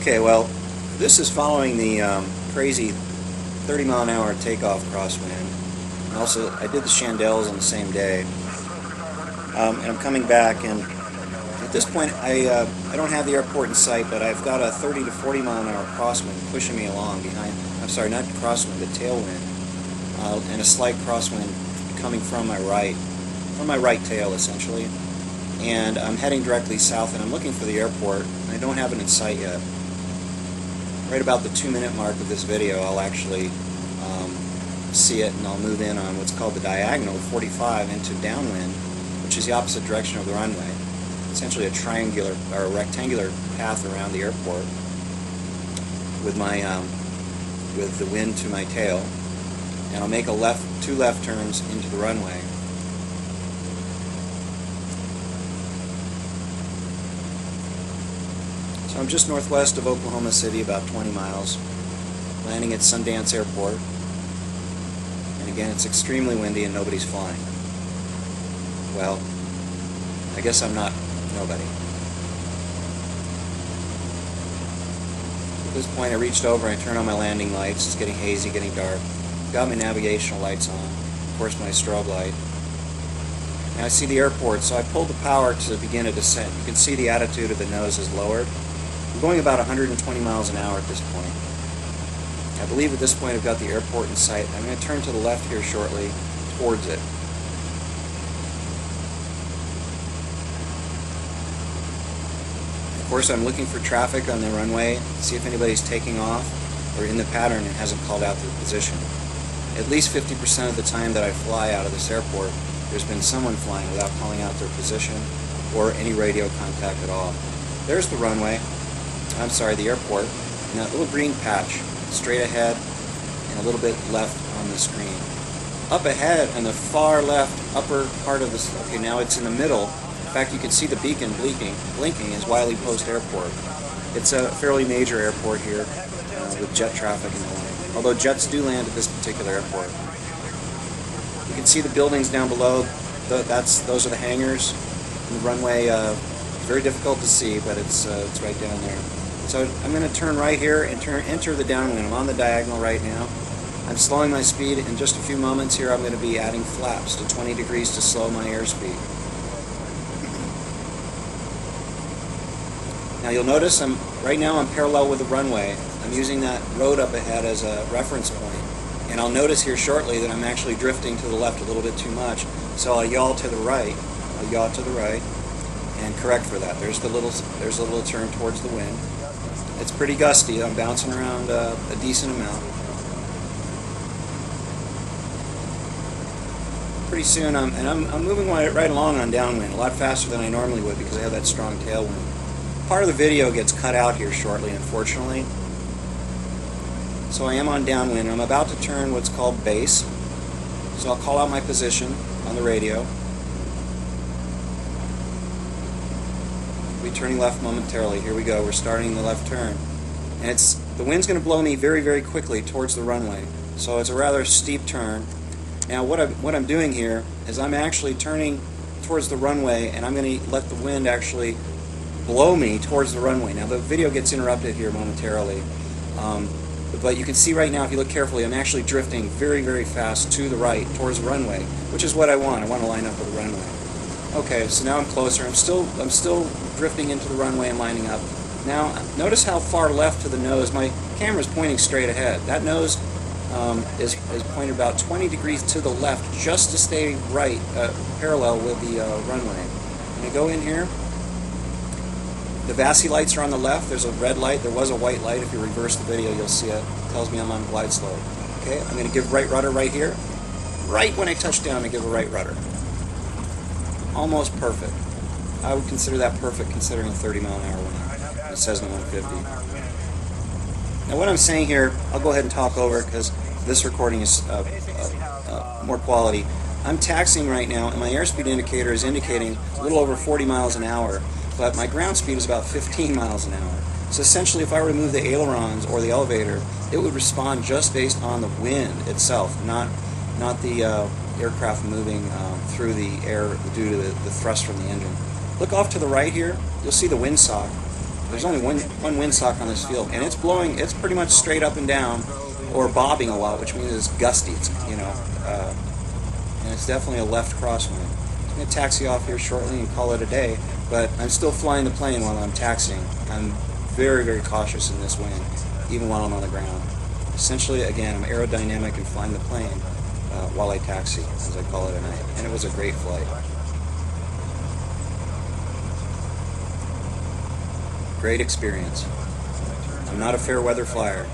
Okay, well, this is following the crazy 30-mile-an-hour takeoff crosswind. And also, I did the chandelles on the same day. And I'm coming back, and at this point, I don't have the airport in sight, but I've got a 30 to 40-mile-an-hour crosswind pushing me along behind. I'm sorry, not crosswind, but tailwind, and a slight crosswind coming from my right tail, essentially. And I'm heading directly south, and I'm looking for the airport, and I don't have it in sight yet. Right about the 2-minute mark of this video, I'll actually see it, and I'll move in on what's called the diagonal 45 into downwind, which is the opposite direction of the runway. Essentially a triangular or a rectangular path around the airport with my with the wind to my tail, and I'll make two left turns into the runway. So I'm just northwest of Oklahoma City, about 20 miles, landing at Sundance Airport. And again, it's extremely windy and nobody's flying. Well, I guess I'm not nobody. At this point, I reached over and I turned on my landing lights. It's getting hazy, getting dark. Got my navigational lights on, of course my strobe light. Now I see the airport, so I pulled the power to begin a descent. You can see the attitude of the nose is lowered. I'm going about 120 miles an hour at this point. I believe at this point I've got the airport in sight. I'm going to turn to the left here shortly towards it. Of course, I'm looking for traffic on the runway, see if anybody's taking off or in the pattern and hasn't called out their position. At least 50% of the time that I fly out of this airport, there's been someone flying without calling out their position or any radio contact at all. There's the runway. I'm sorry, the airport, and that little green patch straight ahead and a little bit left on the screen. Up ahead in the far left upper part of this, okay, now it's in the middle. In fact, you can see the beacon blinking is Wiley Post Airport. It's a fairly major airport here with jet traffic and the like, although jets do land at this particular airport. You can see the buildings down below. Those are the hangars. And the runway, very difficult to see, but it's right down there. So I'm going to turn right here and enter the downwind. I'm on the diagonal right now. I'm slowing my speed. In just a few moments here, I'm going to be adding flaps to 20 degrees to slow my airspeed. Now you'll notice right now I'm parallel with the runway. I'm using that road up ahead as a reference point. And I'll notice here shortly that I'm actually drifting to the left a little bit too much. So I'll yaw to the right. I'll yaw to the right and correct for that. There's a little turn towards the wind. It's pretty gusty. I'm bouncing around a decent amount. Pretty soon, I'm moving right along on downwind, a lot faster than I normally would because I have that strong tailwind. Part of the video gets cut out here shortly, unfortunately. So I am on downwind. I'm about to turn what's called base. So I'll call out my position on the radio. We'll be turning left momentarily. Here we go. We're starting the left turn. And the wind's going to blow me very, very quickly towards the runway. So it's a rather steep turn. Now what I'm doing here is I'm actually turning towards the runway, and I'm going to let the wind actually blow me towards the runway. Now the video gets interrupted here momentarily. But you can see right now, if you look carefully, I'm actually drifting very, very fast to the right towards the runway, which is what I want. I want to line up with the runway. Okay, so now I'm closer. I'm still drifting into the runway and lining up. Now, notice how far left to the nose. My camera's pointing straight ahead. That nose is pointed about 20 degrees to the left, just to stay right, parallel with the runway. I'm going to go in here. The VASI lights are on the left. There's a red light. There was a white light. If you reverse the video, you'll see it. It tells me I'm on glide slope. Okay, I'm going to give right rudder right here. Right when I touch down, I give a right rudder. Almost perfect. I would consider that perfect considering a 30-mile-an-hour wind. It Cessna 150. Now what I'm saying here, I'll go ahead and talk over because this recording is more quality. I'm taxiing right now, and my airspeed indicator is indicating a little over 40 miles an hour. But my ground speed is about 15 miles an hour. So essentially, if I remove the ailerons or the elevator, it would respond just based on the wind itself, not the aircraft moving through the air due to the thrust from the engine. Look off to the right here. You'll see the windsock. there's only one windsock on this field, and it's blowing. It's pretty much straight up and down, or bobbing a lot, which means it's gusty. It's, and it's definitely a left crosswind. I'm going to taxi off here shortly and call it a day, but I'm still flying the plane while I'm taxiing. I'm very, very cautious in this wind, even while I'm on the ground. Essentially, again, I'm aerodynamic and flying the plane while I taxi, as I call it at night. And it was a great flight. Great experience. I'm not a fair weather flyer.